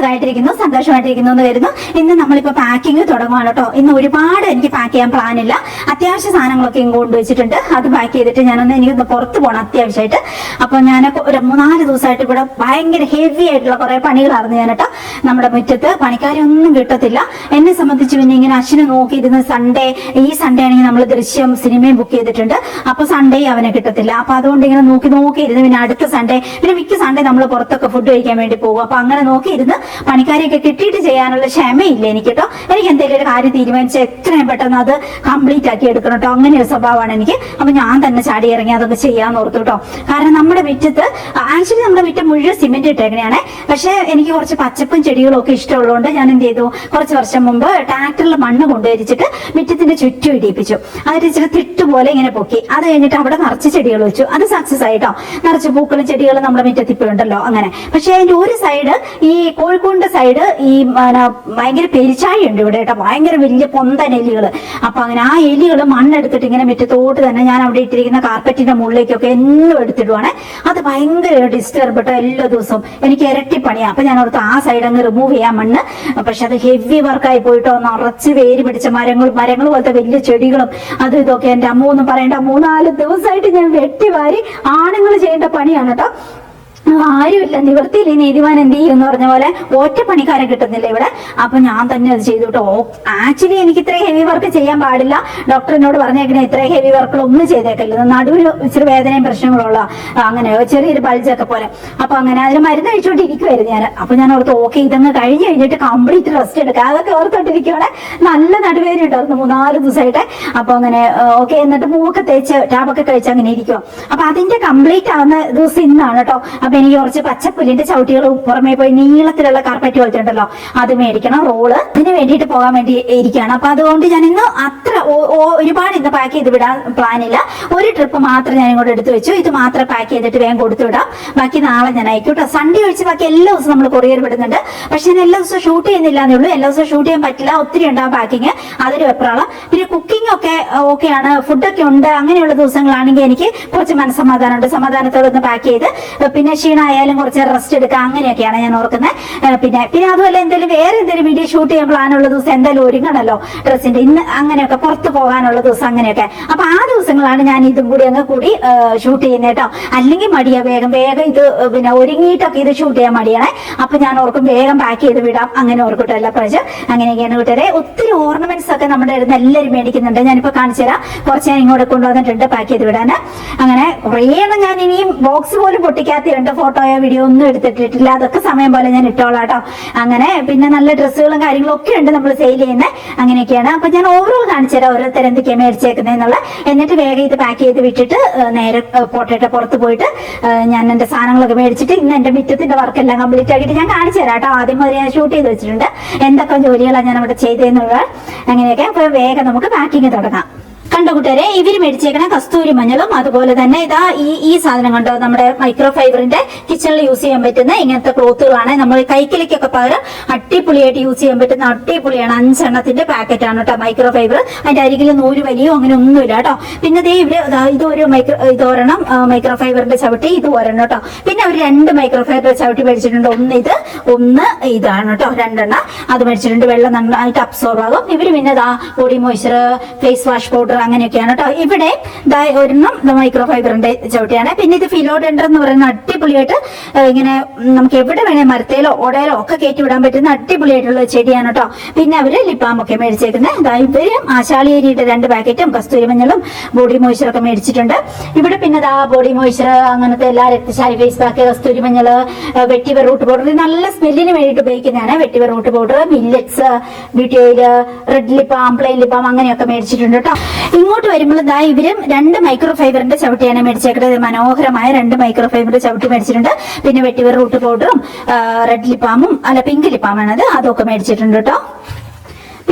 ായിട്ടിരിക്കുന്നു, സന്തോഷമായിട്ടിരിക്കുന്നു എന്ന് വരുന്നു. ഇന്ന് നമ്മളിപ്പോ പാക്കിങ് തുടങ്ങുവാണ് കേട്ടോ. ഇന്ന് ഒരുപാട് എനിക്ക് പാക്ക് ചെയ്യാൻ പ്ലാൻ ഇല്ല. അത്യാവശ്യ സാധനങ്ങളൊക്കെ കൊണ്ടുവച്ചിട്ടുണ്ട്. അത് പാക്ക് ചെയ്തിട്ട് എനിക്കൊന്ന് പുറത്ത് പോകണം അത്യാവശ്യമായിട്ട്. അപ്പൊ ഞാൻ ഒരു 3-4 ദിവസമായിട്ട് ഇവിടെ ഭയങ്കര ഹെവി ആയിട്ടുള്ള കുറെ പണികളായിരുന്നു ഞാൻ കേട്ടോ. നമ്മുടെ മുറ്റത്ത് പണിക്കാരൊന്നും കിട്ടത്തില്ല. എന്നെ സംബന്ധിച്ച് പിന്നെ ഇങ്ങനെ അശ്വിനെ നോക്കിയിരുന്ന് ഈ സൺഡേ ആണെങ്കിൽ നമ്മൾ ദൃശ്യം സിനിമയും ബുക്ക് ചെയ്തിട്ടുണ്ട്. അപ്പൊ സൺഡേ അവനെ കിട്ടത്തില്ല. അപ്പൊ അതുകൊണ്ട് ഇങ്ങനെ നോക്കിയിരുന്ന് പിന്നെ അടുത്ത സൺഡേ, പിന്നെ മിക്ക സൺഡേ നമ്മൾ പുറത്തൊക്കെ ഫുഡ് കഴിക്കാൻ വേണ്ടി പോകും. അപ്പൊ അങ്ങനെ നോക്കിയിരുന്ന് പണിക്കാരെയൊക്കെ കിട്ടിയിട്ട് ചെയ്യാനുള്ള ക്ഷമയില്ല എനിക്ക് കേട്ടോ. എനിക്ക് എന്തെങ്കിലും ഒരു കാര്യം തീരുമാനിച്ച് എത്രയും പെട്ടെന്ന് അത് കംപ്ലീറ്റ് ആക്കി എടുക്കണം കേട്ടോ. അങ്ങനെ ഒരു സ്വഭാവമാണ് എനിക്ക്. അപ്പൊ ഞാൻ തന്നെ ചാടി ഇറങ്ങി അതൊക്കെ ചെയ്യാന്ന് ഓർത്തു കേട്ടോ. കാരണം നമ്മുടെ മുറ്റത്ത് ആക്ച്വലി നമ്മുടെ മുറ്റം മുഴുവൻ സിമെന്റ് ഇട്ടേക്കണെയാണ്. പക്ഷെ എനിക്ക് കുറച്ച് പച്ചപ്പും ചെടികളും ഒക്കെ ഇഷ്ടമുള്ളതുകൊണ്ട് ഞാൻ എന്ത് ചെയ്തു, കുറച്ച് വർഷം മുമ്പ് ട്രാക്ടറിൽ മണ്ണ് കൊണ്ടുവരിച്ചിട്ട് മുറ്റത്തിന്റെ ചുറ്റും ഇടിപ്പിച്ചു. അതിന് ഇച്ചിരി തിട്ടുപോലെ ഇങ്ങനെ പൊക്കി. അത് കഴിഞ്ഞിട്ട് അവിടെ നിറച്ച് ചെടികൾ വെച്ചു. അത് സക്സസ് ആയിട്ടോ. നിറച്ച് പൂക്കളും ചെടികളും നമ്മുടെ മുറ്റത്ത് ഇപ്പൊ ഉണ്ടല്ലോ അങ്ങനെ. പക്ഷെ അതിന്റെ ഒരു സൈഡ്, ഈ കോഴിക്കോടിന്റെ സൈഡ്, ഈ ഭയങ്കര പെരിച്ചാഴി ഉണ്ട് ഇവിടെ കേട്ടോ. ഭയങ്കര വലിയ പൊന്തൻ എലികള്. അപ്പൊ അങ്ങനെ ആ എലികള് മണ്ണെടുത്തിട്ട് ഇങ്ങനെ മുറ്റത്തോട്ട് തന്നെ ഞാൻ അവിടെ ഇട്ടിരിക്കുന്ന കാർപ്പറ്റിന്റെ മുകളിലേക്കൊക്കെ എന്നും എടുത്തിടുവാണ്. അത് ഭയങ്കര ഡിസ്റ്റർബ് കേട്ടോ. എല്ലാ ദിവസവും എനിക്ക് ഇരട്ടി പണിയാ. അപ്പൊ ഞാൻ ഓർത്ത് ആ സൈഡ് അങ്ങ് റിമൂവ് ചെയ്യാൻ മണ്ണ്. പക്ഷെ അത് ഹെവി വർക്കായി പോയിട്ടോ. നിറച്ച് വേര് പിടിച്ച മരങ്ങൾ പോലത്തെ വലിയ ചെടികളും അതും ഇതൊക്കെ എന്റെ അമ്മ ഒന്നും പറയണ്ട. 3-4 ദിവസമായിട്ട് ഞാൻ വെട്ടിവാരി ആണുങ്ങൾ ചെയ്യേണ്ട പണിയാണ് കേട്ടോ. ആരുമില്ല, നിവൃത്തിയില്ല. നീതിമാൻ എന്ത് ചെയ്യും എന്ന് പറഞ്ഞ പോലെ ഒറ്റ പണിക്കാരെ കിട്ടുന്നില്ല ഇവിടെ. അപ്പൊ ഞാൻ തന്നെ അത് ചെയ്തു കേട്ടോ. ആക്ച്വലി എനിക്ക് ഇത്ര ഹെവി വർക്ക് ചെയ്യാൻ പാടില്ല. ഡോക്ടർ എന്നോട് പറഞ്ഞേക്കണേ ഇത്ര ഹെവി വർക്കുകളൊന്നും ചെയ്തേക്കല്ലോ. നടുവിൽ ഇച്ചിരി വേദനയും പ്രശ്നങ്ങളുള്ള അങ്ങനെ ചെറിയൊരു ബൾജൊക്കെ പോലെ. അപ്പൊ അങ്ങനെ അതിന് മരുന്ന് കഴിച്ചുകൊണ്ടിരിക്കുവായിരുന്നു ഞാൻ. അപ്പൊ ഞാൻ ഓർത്ത് ഓക്കെ ഇതങ്ങ് കഴിഞ്ഞിട്ട് കംപ്ലീറ്റ് റെസ്റ്റ് എടുക്കാം. അതൊക്കെ ഓർത്തോണ്ടിരിക്കുവാണ്. നല്ല നടുവേദന ഉണ്ടായിരുന്നു 3-4 ദിവസമായിട്ട്. അപ്പൊ അങ്ങനെ ഓക്കെ, എന്നിട്ട് മൂക്കെ തേച്ച് ടാബൊക്കെ കഴിച്ച് അങ്ങനെ ഇരിക്കും. അപ്പൊ അതിന്റെ കംപ്ലീറ്റ് ആവുന്ന ദിവസം ഇന്നാണ് കേട്ടോ. അപ്പൊ എനിക്ക് കുറച്ച് പച്ചപ്പുല്ലിന്റെ ചവിട്ടികൾ പുറമെ പോയി നീളത്തിലുള്ള കാർപ്പറ്റ് പോലത്തെ ഉണ്ടല്ലോ അത് മേടിക്കണം. റോള് ഇതിന് വേണ്ടിയിട്ട് പോകാൻ വേണ്ടി ഇരിക്കുകയാണ്. അപ്പൊ അതുകൊണ്ട് ഞാൻ ഇന്ന് അത്ര ഒരുപാട് ഇന്ന് പാക്ക് ചെയ്ത് വിടാൻ പ്ലാനില്ല. ഒരു ട്രിപ്പ് മാത്രം ഞാൻ ഇങ്ങോട്ട് എടുത്തു വെച്ചു. ഇത് മാത്രം പാക്ക് ചെയ്തിട്ട് വേഗം കൊടുത്തു വിടാം. ബാക്കി നാളെ ഞാൻ അയക്കും കേട്ടോ. സൺഡേ ഒഴിച്ച് ബാക്കി എല്ലാ ദിവസവും നമ്മൾ കൊറിയർ വിടുന്നുണ്ട്. പക്ഷെ ഞാൻ എല്ലാ ദിവസവും ഷൂട്ട് ചെയ്യുന്നില്ല എന്നേ. എല്ലാ ദിവസവും ഷൂട്ട് ചെയ്യാൻ പറ്റില്ല. ഒത്തിരി ഉണ്ടാവും പാക്കിങ്. അതൊരു വെപ്രാളം. പിന്നെ കുക്കിംഗ് ഒക്കെ ഓക്കെയാണ്, ഫുഡൊക്കെ ഉണ്ട്. അങ്ങനെയുള്ള ദിവസങ്ങളാണെങ്കിൽ എനിക്ക് കുറച്ച് മനസ്സമാധാനമുണ്ട്. സമാധാനത്തോടെ ഒന്ന് പാക്ക് ചെയ്ത് പിന്നെ ക്ഷീണമായാലും കുറച്ച് റെസ്റ്റ് എടുക്കുക. അങ്ങനെയൊക്കെയാണ് ഞാൻ ഓർക്കുന്നത്. പിന്നെ അതുപോലെ വേറെ എന്തെങ്കിലും വീഡിയോ ഷൂട്ട് ചെയ്യാൻ പ്ലാനുള്ള ദിവസം എന്തായാലും ഒരുങ്ങണല്ലോ ഡ്രസ്സിന്റെ. ഇന്ന് അങ്ങനെയൊക്കെ പുറത്ത് പോകാനുള്ള ദിവസം അങ്ങനെയൊക്കെ. അപ്പൊ ആ ദിവസങ്ങളാണ് ഞാൻ ഇതും കൂടി അങ്ങ് കൂടി ഷൂട്ട് ചെയ്യുന്നത് കേട്ടോ. അല്ലെങ്കിൽ മടിയാ വേഗം ഇത് പിന്നെ ഒരുങ്ങിയിട്ടൊക്കെ ഇത് ഷൂട്ട് ചെയ്യാൻ മടിയാണേ. അപ്പൊ ഞാൻ ഓർക്കും വേഗം പാക്ക് ചെയ്ത് വിടാം. അങ്ങനെ ഓർക്കട്ടോ എല്ലാ പ്രാവശ്യം. അങ്ങനെയൊക്കെയാണ് കൂട്ടുകാരെ. ഒത്തിരി ഓർണമെന്റ്സ് ഒക്കെ നമ്മുടെ അടുത്ത് എല്ലാവരും മേടിക്കുന്നുണ്ട്. ഞാനിപ്പോ കാണിച്ചു തരാം. കുറച്ച് ഞാൻ ഇങ്ങോട്ട് കൊണ്ടുവന്നിട്ടുണ്ട് പാക്ക് ചെയ്ത് വിടാന്. അങ്ങനെ കുറേ എണ്ണം ഞാൻ ഇനിയും ബോക്സ് പോലും പൊട്ടിക്കാത്തിട്ടുണ്ട്. ഫോട്ടോയോ വീഡിയോ ഒന്നും എടുത്തിട്ടില്ല. അതൊക്കെ സമയം പോലെ ഞാൻ ഇട്ടോളാം കേട്ടോ. അങ്ങനെ പിന്നെ നല്ല ഡ്രസ്സുകളും കാര്യങ്ങളും ഒക്കെ ഉണ്ട് നമ്മൾ സെയിൽ ചെയ്യുന്നത്. അങ്ങനെയൊക്കെയാണ്. അപ്പൊ ഞാൻ ഓവറോൾ കാണിച്ചു തരാം ഓരോരുത്തർ എന്തൊക്കെയാണ് മേടിച്ചേക്കുന്നതെന്നുള്ള. എന്നിട്ട് വേഗം ഇത് പാക്ക് ചെയ്ത് വിട്ടിട്ട് നേരെ പോട്ടെ പുറത്ത് പോയിട്ട് ഞാൻ എന്റെ സാധനങ്ങളൊക്കെ മേടിച്ചിട്ട് ഇന്ന് എന്റെ മുറ്റത്തിന്റെ വർക്കെല്ലാം കംപ്ലീറ്റ് ആക്കിയിട്ട് ഞാൻ കാണിച്ചു തരാം കേട്ടോ. ആദ്യം മുതൽ ഞാൻ ഷൂട്ട് ചെയ്ത് വെച്ചിട്ടുണ്ട് എന്തൊക്കെ ജോലികളാണ് ഞാൻ അവിടെ ചെയ്തതെന്നുള്ളത്. അങ്ങനെയൊക്കെ. അപ്പൊ വേഗം നമുക്ക് പാക്കിങ് തുടങ്ങാം. കണ്ടോ കൂട്ടുകാരെ, ഇവര് മേടിച്ചേക്കണ കസ്തൂരി മഞ്ഞളും അതുപോലെ തന്നെ ഇതാ ഈ സാധനം കണ്ടോ, നമ്മുടെ മൈക്രോ ഫൈബറിന്റെ കിച്ചണിൽ യൂസ് ചെയ്യാൻ പറ്റുന്ന ഇങ്ങനത്തെ ക്ലോത്തുകളാണ്. നമ്മൾ കൈക്കിലേക്കൊക്കെ പകരം അടിപൊളിയായിട്ട് യൂസ് ചെയ്യാൻ പറ്റുന്ന അടിപൊളിയാണ്. 5 എണ്ണത്തിന്റെ പാക്കറ്റ് ആണ് കേട്ടോ മൈക്രോ ഫൈബർ. അതിന്റെ അരികിൽ നൂല് വലിയോ അങ്ങനെ ഒന്നുമില്ല കേട്ടോ. പിന്നെ ഇതൊരെണ്ണം മൈക്രോ ഫൈബറിന്റെ ചവിട്ടി, ഇത് ഒരെണ്ണം കേട്ടോ. പിന്നെ അവർ 2 മൈക്രോ ഫൈബർ ചവിട്ടി മേടിച്ചിട്ടുണ്ട്. ഒന്ന് ഇതാണ് കേട്ടോ, 2 എണ്ണം അത് മേടിച്ചിട്ടുണ്ട്. വെള്ളം നന്നായിട്ട് അബ്സോർവ് ആകും. ഇവര് പിന്നെ body moisture, face wash powder അങ്ങനെയൊക്കെയാണ് കേട്ടോ. ഇവിടെ ഒരെണ്ണം മൈക്രോ ഫൈബറിന്റെ ചവിട്ടിയാണ്. പിന്നെ ഇത് ഫിലോഡെൻഡർ എന്ന് പറയുന്ന അടിപൊളിയായിട്ട് ഇങ്ങനെ നമുക്ക് എവിടെ വേണേ മരത്തേലോ ഓടയിലോ ഒക്കെ കയറ്റി വിടാൻ പറ്റുന്ന അടിപൊളിയായിട്ടുള്ള ചെടിയാണ് കേട്ടോ. പിന്നെ അവര് ലിപ്പാം ഒക്കെ മേടിച്ചേക്കുന്നത്. ഇവരും ആശാളിയേരിയുടെ 2 പാക്കറ്റും കസ്തൂരി മഞ്ഞളും ബോഡി മോയ്സ്ചർ ഒക്കെ മേടിച്ചിട്ടുണ്ട്. ഇവിടെ പിന്നെ ബോഡി മോയ്സ്ചർ അങ്ങനത്തെ എല്ലാ രക്തശാലി ഫേസ് പാക്ക്, കസ്തൂരി മഞ്ഞൾ, വെട്ടിവർ റൂട്ട് പൗഡർ നല്ല സ്മെല്ലിന് വേണ്ടിയിട്ട് ഉപയോഗിക്കുന്നതാണ്. Vetiver root powder, millets, beauty oil, red lip balm, plain lip balm അങ്ങനെയൊക്കെ മേടിച്ചിട്ടുണ്ട് കേട്ടോ. ഇങ്ങോട്ട് വരുമ്പോൾ ഇവരും 2 മൈക്രോ ഫൈബറിന്റെ ചവിട്ടിയാണ് മേടിച്ചേക്കുന്നത്. മനോഹരമായ 2 മൈക്രോ ഫൈബറിന്റെ ചവിട്ടി മേടിച്ചിട്ടുണ്ട്. പിന്നെ വെട്ടിവർ റൂട്ട് പൗഡറും റെഡ് ലിപ്പാമും പിങ്ക് ലിപ്പാമാണത്, അതൊക്കെ മേടിച്ചിട്ടുണ്ട് കേട്ടോ.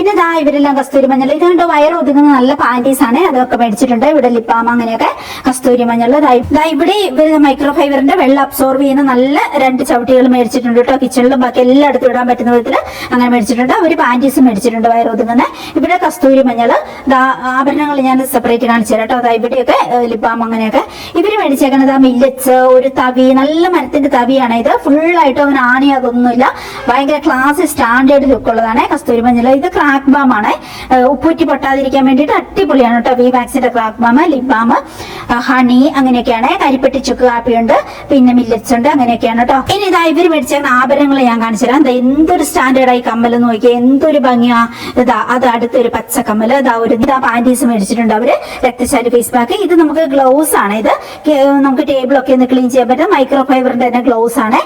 പിന്നെ ഇതാ ഇവരെല്ലാം കസ്തൂരി മഞ്ഞൾ, ഇത് കണ്ടോ വയറ് ഒതുങ്ങുന്ന നല്ല പാൻറ്റീസ് ആണ്, അതൊക്കെ മേടിച്ചിട്ടുണ്ട്. ഇവിടെ ലിപ്പാമ അങ്ങനെയൊക്കെ കസ്തൂരി മഞ്ഞൾ. ഇവിടെ ഇവര് മൈക്രോ ഫൈബറിന്റെ വെള്ളം അബ്സോർവ് ചെയ്യുന്ന നല്ല 2 ചവിട്ടികൾ മേടിച്ചിട്ടുണ്ട് കേട്ടോ. കിച്ചണിലും ബാക്കി എല്ലായിടത്തും ഇടാൻ പറ്റുന്ന വിധത്തിൽ അങ്ങനെ മേടിച്ചിട്ടുണ്ട്. ഒരു പാൻറ്റീസ് മേടിച്ചിട്ടുണ്ട് വയറ് ഒതുങ്ങുന്ന. ഇവിടെ കസ്തൂരി മഞ്ഞൾ, ആഭരണങ്ങൾ ഞാൻ സെപ്പറേറ്റ് കാണിച്ചു തരാം കേട്ടോ. ഇവിടെയൊക്കെ ലിപ്പാമ അങ്ങനെയൊക്കെ. ഇവര് മേടിച്ചേക്കണത് മില്ലറ്റ്സ്, ഒരു തവി, നല്ല മരത്തിന്റെ തവിയാണ് ഇത്. ഫുള്ളായിട്ട് അവൻ ആണി അതൊന്നുമില്ല, ഭയങ്കര ക്ലാസ് സ്റ്റാൻഡേർഡ് ലുക്ക് ഉള്ളതാണ് കസ്തൂരി മഞ്ഞൾ. ഇത് ക്രാക്ക് ബാം ആണ്, ഉപ്പൂറ്റി പൊട്ടാതിരിക്കാൻ വേണ്ടിയിട്ട് അടിപൊളിയാണ് കേട്ടോ. വി വാക്സിന്റെ crack balm, lip balm, honey അങ്ങനെയൊക്കെയാണ്. കരിപ്പെട്ടി ചുക്ക് കാപ്പിയുണ്ട്, പിന്നെ മില്ലറ്റ്സ് ഉണ്ട്, അങ്ങനെയൊക്കെയാണ് കേട്ടോ. ഇനി ഇതാ ഇവർ മേടിച്ചേക്കുന്ന ആഭരണങ്ങൾ ഞാൻ കാണിച്ചു തരാം. എന്തൊരു സ്റ്റാൻഡേർഡായി കമ്മൽ നോക്കിയാൽ എന്തൊരു ഭംഗിയാ. ഇതാ അത് അടുത്തൊരു പച്ച കമ്മല്, ഇതാ പാൻറ്റീസ് മേടിച്ചിട്ടുണ്ട് അവര്. രക്തശാലി ഫേസ് പാക്ക്. ഇത് നമുക്ക് ഗ്ലൗസ് ആണ്. ഇത് നമുക്ക് ടേബിളൊക്കെ ഒന്ന് ക്ലീൻ ചെയ്യാൻ പറ്റും. മൈക്രോ ഫൈബറിന്റെ തന്നെ ഗ്ലൗസ് ആണ്.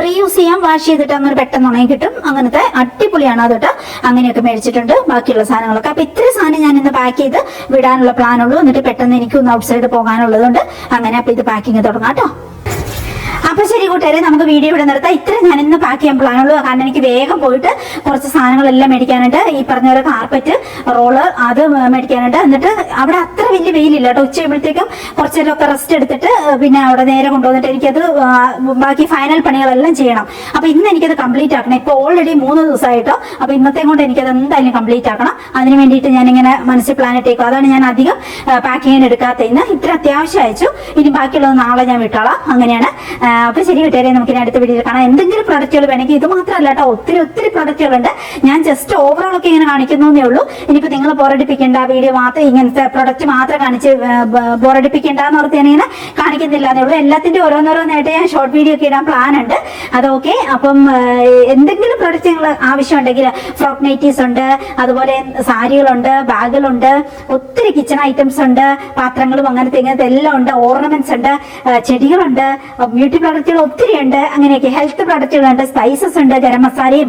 റീയൂസ് ചെയ്യാൻ, വാഷ് ചെയ്തിട്ട് അങ്ങനെ പെട്ടെന്ന് ഉണങ്ങി കിട്ടും. അങ്ങനത്തെ അടിപൊളിയാണ് അതൊട്ട്. അങ്ങനെയൊക്കെ മേടിച്ചിട്ടുണ്ട് ബാക്കിയുള്ള സാധനങ്ങളൊക്കെ. അപ്പൊ ഇത്ര സാധനം ഞാൻ ഇന്ന് പാക്ക് ചെയ്ത് വിടാനുള്ള പ്ലാൻ ഉള്ളൂ. എന്നിട്ട് പെട്ടെന്ന് എനിക്കൊന്ന് ഔട്ട് സൈഡ് പോകാനുള്ളതുകൊണ്ട് അങ്ങനെ അപ്പൊ ഇത് പാക്കിങ് തുടങ്ങാം കേട്ടോ. അപ്പൊ ശരി കൂട്ടുകാരെ, നമുക്ക് വീഡിയോ ഇവിടെ നിർത്താം. ഇത്ര ഞാൻ ഇന്ന് പാക്ക് ചെയ്യാൻ പ്ലാനുള്ളൂ. കാരണം എനിക്ക് വേഗം പോയിട്ട് കുറച്ച് സാധനങ്ങളെല്ലാം മേടിക്കാനുണ്ട്. ഈ പറഞ്ഞ പോലെ കാർപ്പറ്റ്, റോള്, അത് മേടിക്കാനുണ്ട്. എന്നിട്ട് അവിടെ അത്ര വലിയ വെയിലില്ല കേട്ടോ. ഉച്ച കഴിയുമ്പോഴത്തേക്കും കുറച്ച് നേരമൊക്കെ റെസ്റ്റ് എടുത്തിട്ട് പിന്നെ അവിടെ നേരെ കൊണ്ടുവന്നിട്ട് എനിക്കത് ബാക്കി ഫൈനൽ പണികളെല്ലാം ചെയ്യണം. അപ്പൊ ഇന്ന് എനിക്കത് കംപ്ലീറ്റ് ആക്കണം. ഇപ്പൊ ഓൾറെഡി 3 ദിവസമായിട്ടോ. അപ്പൊ ഇന്നത്തെ കൊണ്ട് എനിക്കത് എന്തായാലും കംപ്ലീറ്റ് ആക്കണം. അതിന് വേണ്ടിയിട്ട് ഞാൻ ഇങ്ങനെ മനസ്സിൽ പ്ലാൻ ഇട്ടേക്കും. അതാണ് ഞാൻ അധികം പാക്കിങ്ങിന് എടുക്കാത്ത. ഇന്ന് ഇത്ര അത്യാവശ്യം അയച്ചു. ഇനി ബാക്കിയുള്ളത് നാളെ ഞാൻ വിട്ടോളാം. അങ്ങനെയാണ്. അപ്പൊ ശരി കൂട്ടുകാരെ, നമുക്ക് ഇനി അടുത്ത വീഡിയോയിൽ കാണാം. എന്തെങ്കിലും പ്രൊഡക്റ്റുകൾ വേണമെങ്കിൽ, ഇത് മാത്രമല്ല കേട്ടോ, ഒത്തിരി പ്രൊഡക്റ്റുകളുണ്ട്. ഞാൻ ജസ്റ്റ് ഓവറോൾ ഒക്കെ ഇങ്ങനെ കാണിക്കുന്നേ ഉള്ളൂ. ഇനിയിപ്പോ നിങ്ങൾ ബോറടിപ്പിക്കേണ്ട, വീഡിയോ മാത്രം ഇങ്ങനത്തെ പ്രൊഡക്റ്റ് മാത്രം കാണിച്ച് ബോറടിപ്പിക്കേണ്ടെന്ന് ഓർത്ത് ഞാൻ ഇങ്ങനെ കാണിക്കുന്നില്ല എന്നേ ഉള്ളൂ. എല്ലാത്തിന്റെ ഓരോന്നോരോന്നായിട്ട് ഞാൻ ഷോർട്ട് വീഡിയോ ഒക്കെ ഇടാൻ പ്ലാൻ ഉണ്ട്. അതൊക്കെ അപ്പം എന്തെങ്കിലും പ്രൊഡക്റ്റുകൾ ആവശ്യമുണ്ടെങ്കിൽ, ഫ്രോക്ക് നൈറ്റീസ് ഉണ്ട്, അതുപോലെ സാരികളുണ്ട്, ബാഗുകളുണ്ട്, ഒത്തിരി കിച്ചൺ ഐറ്റംസ് ഉണ്ട്, പാത്രങ്ങളും അങ്ങനത്തെ ഇങ്ങനത്തെ എല്ലാം ഉണ്ട്, ഓർണമെന്റ്സ് ഉണ്ട്, ചെടികളുണ്ട്, ബ്യൂട്ടി പ്രൊഡക്റ്റുകൾ ഒത്തിരി ഉണ്ട്. അങ്ങനെയൊക്കെ ഹെൽത്ത് പ്രൊഡക്റ്റുകളുണ്ട്, സ്പൈസസ് ഉണ്ട്, ഗരം മസാലയും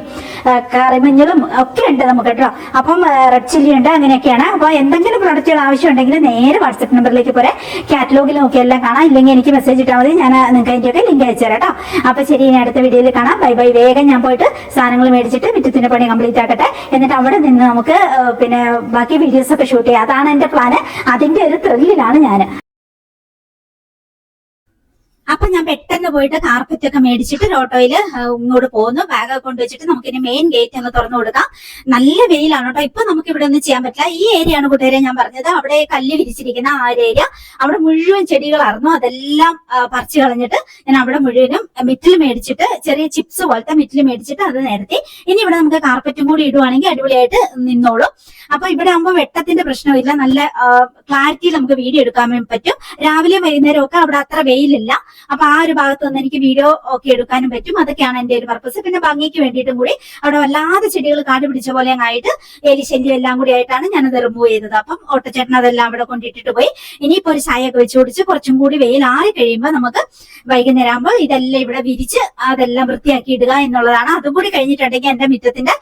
കറിമഞ്ഞളും ഒക്കെ ഉണ്ട് നമുക്ക് കേട്ടോ. അപ്പം റെഡ് ചില്ലി ഉണ്ട്. അങ്ങനെയൊക്കെയാണ്. അപ്പൊ എന്തെങ്കിലും പ്രൊഡക്റ്റുകൾ ആവശ്യമുണ്ടെങ്കിൽ നേരെ വാട്സ്ആപ്പ് നമ്പറിലേക്ക് പോരെ. കാറ്റലോഗിൽ നോക്കി എല്ലാം കാണാം. ഇല്ലെങ്കിൽ എനിക്ക് മെസ്സേജ് ഇട്ടാൽ മതി, ഞാൻ നിങ്ങൾക്ക് അതിൻ്റെയൊക്കെ ലിങ്ക് അയച്ചു തരാം കേട്ടോ. അപ്പൊ ശരി, ഇനി അടുത്ത വീഡിയോയിൽ കാണാം. Bye bye. വേഗം ഞാൻ പോയിട്ട് സാധനങ്ങൾ മേടിച്ചിട്ട് മുറ്റത്തിന്റെ പണി കംപ്ലീറ്റ് ആക്കട്ടെ. എന്നിട്ട് അവിടെ നിന്ന് നമുക്ക് പിന്നെ ബാക്കി വീഡിയോസ് ഒക്കെ ഷൂട്ട് ചെയ്യാം. അതാണ് എന്റെ പ്ലാന്. അതിന്റെ ഒരു ത്രില്ലിലാണ് ഞാൻ. അപ്പൊ ഞാൻ പെട്ടെന്ന് പോയിട്ട് കാർപ്പറ്റ് ഒക്കെ മേടിച്ചിട്ട് ഓട്ടോയിൽ ഇങ്ങോട്ട് പോകുന്നു. ബാഗ് കൊണ്ടുവച്ചിട്ട് നമുക്ക് ഇനി മെയിൻ ഗേറ്റ് ഒന്ന് തുറന്നു കൊടുക്കാം. നല്ല വെയിലാണ് കേട്ടോ. ഇപ്പൊ നമുക്ക് ഇവിടെ ഒന്നും ചെയ്യാൻ പറ്റില്ല. ഈ ഏരിയ ആണ് കൂട്ടുകാരെ ഞാൻ പറഞ്ഞത്. അവിടെ കല്ല് വിരിച്ചിരിക്കുന്ന ആ ഒരു ഏരിയ, അവിടെ മുഴുവൻ ചെടികളായിരുന്നു. അതെല്ലാം പറിച്ചു കളഞ്ഞിട്ട് ഞാൻ അവിടെ മുഴുവനും മിറ്റിൽ മേടിച്ചിട്ട്, ചെറിയ ചിപ്സ് പോലത്തെ മിറ്റിൽ മേടിച്ചിട്ട് അത് നിരത്തി. ഇനി ഇവിടെ നമുക്ക് കാർപ്പറ്റും കൂടി ഇടുവാണെങ്കിൽ അടിപൊളിയായിട്ട് നിന്നോളും. അപ്പൊ ഇവിടെ ആകുമ്പോൾ വെട്ടത്തിന്റെ പ്രശ്നമില്ല. നല്ല ക്ലാരിറ്റിയിൽ നമുക്ക് വീഡിയോ എടുക്കാൻ പറ്റും. രാവിലെ വൈകുന്നേരം ഒക്കെ അവിടെ അത്ര വെയിലില്ല. അപ്പൊ ആ ഒരു ഭാഗത്ത് നിന്ന് എനിക്ക് വീഡിയോ ഒക്കെ എടുക്കാനും പറ്റും. അതൊക്കെയാണ് എന്റെ ഒരു പർപ്പസ്. പിന്നെ ഭംഗിക്ക് വേണ്ടിയിട്ടും കൂടി അവിടെ വല്ലാതെ ചെടികൾ കാട് പിടിച്ച പോലെ ആയിട്ട് എലിശല്യം എല്ലാം കൂടി ആയിട്ടാണ് ഞാനത് റിമൂവ് ചെയ്തത്. അപ്പം ഓട്ടച്ചേട്ടൻ അതെല്ലാം അവിടെ കൊണ്ടിട്ടിട്ട് പോയി. ഇനിയിപ്പോ ഒരു ചായയൊക്കെ വെച്ച് കുടിച്ച് കുറച്ചും കൂടി വെയിൽ ആറി കഴിയുമ്പോൾ നമുക്ക് വൈകുന്നേരം ആകുമ്പോൾ ഇതെല്ലാം ഇവിടെ വിരിച്ച് അതെല്ലാം വൃത്തിയാക്കി ഇടുക എന്നുള്ളതാണ്. അതും കൂടി കഴിഞ്ഞിട്ടുണ്ടെങ്കിൽ എന്റെ മുറ്റത്തിന്റെ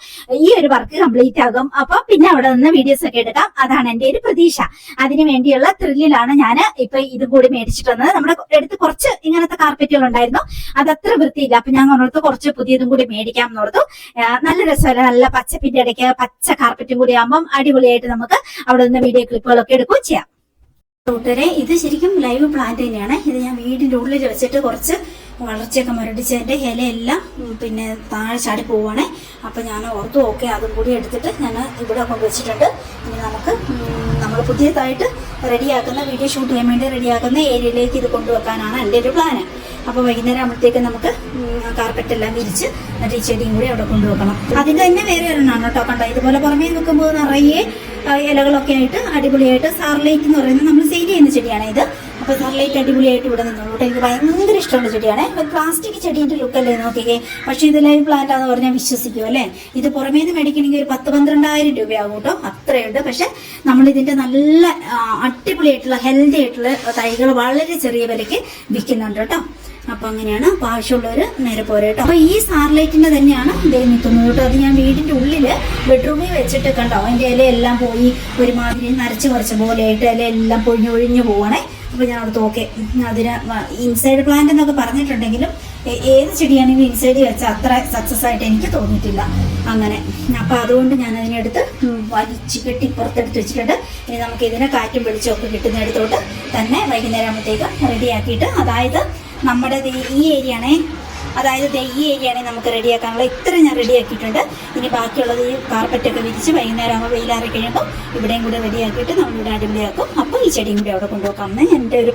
ഈ ഒരു വർക്ക് കംപ്ലീറ്റ് ആകും. അപ്പൊ പിന്നെ അവിടെ നിന്ന് വീഡിയോസ് ഒക്കെ എടുക്കാം. അതാണ് എന്റെ ഒരു പ്രതീക്ഷ. അതിനു വേണ്ടിയുള്ള ത്രില്ലിലാണ് ഞാൻ ഇപ്പൊ ഇതും കൂടി മേടിച്ചിട്ട് വന്നത്. നമ്മുടെ അടുത്ത് കുറച്ച് ഇങ്ങനത്തെ കാർപ്പറ്റുകൾ ഉണ്ടായിരുന്നു, അതത്ര വൃത്തിയില്ല. അപ്പൊ ഞാൻ ഓർത്ത് കുറച്ച് പുതിയതും കൂടി മേടിക്കാം എന്നോർത്തു. നല്ല രസമല്ല, നല്ല പച്ചപ്പിന്റെ ഇടയ്ക്ക് പച്ച കാർപ്പറ്റും കൂടി ആകുമ്പോൾ അടിപൊളിയായിട്ട് നമുക്ക് അവിടെ നിന്ന് വീഡിയോ ക്ലിപ്പുകളൊക്കെ എടുക്കുകയും ചെയ്യാം. കൂട്ടുകാരെ, ഇത് ശരിക്കും ലൈവ് പ്ലാന്റ് തന്നെയാണ്. ഇത് ഞാൻ വീടിന്റെ ഉള്ളിൽ വെച്ചിട്ട് കുറച്ച് വളർച്ചയൊക്കെ മുരടിച്ചതിന്റെ ഇലയെല്ലാം പിന്നെ താഴെ ചാടി പോവാണേ. അപ്പൊ ഞാൻ ഓർത്തു ഓക്കെ, അതും കൂടി എടുത്തിട്ട് ഞാൻ ഇവിടെ കൊണ്ടുവച്ചിട്ടുണ്ട്. ഇനി നമുക്ക് നമ്മൾ പുതിയതായിട്ട് റെഡിയാക്കുന്ന, വീഡിയോ ഷൂട്ട് ചെയ്യാൻ വേണ്ടി റെഡിയാക്കുന്ന ഏരിയയിലേക്ക് ഇത് കൊണ്ടുവെക്കാനാണ് എൻ്റെ ഒരു പ്ലാന്. അപ്പോൾ വൈകുന്നേരം ആകുമ്പോഴത്തേക്ക് നമുക്ക് കാർപ്പറ്റ് എല്ലാം വിരിച്ച് എന്നിട്ട് ഈ ചെടിയും കൂടി അവിടെ കൊണ്ടുവെക്കണം. അതിന്റെ തന്നെ വേറെ ഒരെണ്ണമാണ് കേട്ടോ. കണ്ടോ, ഇതുപോലെ പുറമേ നിൽക്കുമ്പോൾ നിറയെ ഇലകളൊക്കെ ആയിട്ട് അടിപൊളിയായിട്ട് സാർലൈറ്റ് എന്ന് പറയുന്നത് നമ്മൾ സെയിൽ ചെയ്യുന്ന ചെടിയാണ് ഇത്. അപ്പൊ സാർലൈറ്റ് അടിപൊളിയായിട്ട് ഇവിടെ നിന്നോളൂ. എനിക്ക് ഭയങ്കര ഇഷ്ടമുള്ള ചെടിയാണ്. പ്ലാസ്റ്റിക് ചെടീന്റെ ലുക്കല്ലേ നോക്കിക്കേ. പക്ഷെ ഇത് ലൈവ് പ്ലാന്റ് ആണെന്ന് പറഞ്ഞാൽ വിശ്വസിക്കും അല്ലേ. ഇത് പുറമേ നിന്ന് മേടിക്കണമെങ്കിൽ ഒരു 10-12,000 രൂപയാകും കേട്ടോ. അത്രയുണ്ട്. പക്ഷെ നമ്മൾ ഇതിന്റെ നല്ല അടിപൊളിയായിട്ടുള്ള ഹെൽത്തി ആയിട്ടുള്ള തൈകൾ വളരെ ചെറിയ വിലയ്ക്ക് വിൽക്കുന്നുണ്ട് കേട്ടോ. അപ്പൊ അങ്ങനെയാണ്. അപ്പൊ ആവശ്യമുള്ളവര് നേരെ പോരെ കേട്ടോ. അപ്പൊ ഈ സാർലൈറ്റിന്റെ തന്നെയാണ് ഇതേ നിൽക്കുന്നത് കേട്ടോ. അത് ഞാൻ വീടിന്റെ ഉള്ളില് ബെഡ്റൂമിൽ വെച്ചിട്ട് കണ്ടോ, അതിന്റെ ഇലയെല്ലാം പോയി ഒരുമാതിരി നരച്ച് കുറച്ച പോലെയായിട്ട് ഇലയെല്ലാം പൊഴിഞ്ഞൊഴിഞ്ഞു പോവാണേ. അപ്പൊ ഞാൻ അവിടുത്തെ ഓക്കെ, അതിന് ഇൻസൈഡ് പ്ലാന്റ് എന്നൊക്കെ പറഞ്ഞിട്ടുണ്ടെങ്കിലും ഏത് ചെടിയാണെങ്കിലും ഇൻസൈഡിൽ വെച്ചാൽ അത്ര സക്സസ് ആയിട്ട് എനിക്ക് തോന്നിയിട്ടില്ല അങ്ങനെ. അപ്പം അതുകൊണ്ട് ഞാൻ അതിനെടുത്ത് വലിച്ചു കെട്ടി പുറത്തെടുത്ത് വെച്ചിട്ടുണ്ട്. ഇനി നമുക്ക് ഇതിനെ കാറ്റും വെളിച്ചമൊക്കെ കിട്ടുന്നിടത്തോട്ട് തന്നെ വൈകുന്നേരം ആകുമ്പോഴത്തേക്ക് റെഡിയാക്കിയിട്ട്, അതായത് നമ്മുടെ ഈ ഏരിയയാണേ, അതായത് ഈ ഏരിയയാണെങ്കിൽ നമുക്ക് റെഡിയാക്കാനുള്ള ഇത്ര ഞാൻ റെഡിയാക്കിയിട്ടുണ്ട്. ഇനി ബാക്കിയുള്ളത് ഈ കാർപ്പറ്റൊക്കെ വിരിച്ച് വൈകുന്നേരം ആകുമ്പോൾ വെയിലാറി കഴിയുമ്പോൾ ഇവിടെയും കൂടെ റെഡിയാക്കിയിട്ട് നമ്മളിവിടെ അടിപൊളിയാക്കും. അപ്പോൾ ഈ ചെടിയും കൂടി അവിടെ കൊണ്ടുപോകാമെന്ന് എൻ്റെ ഒരു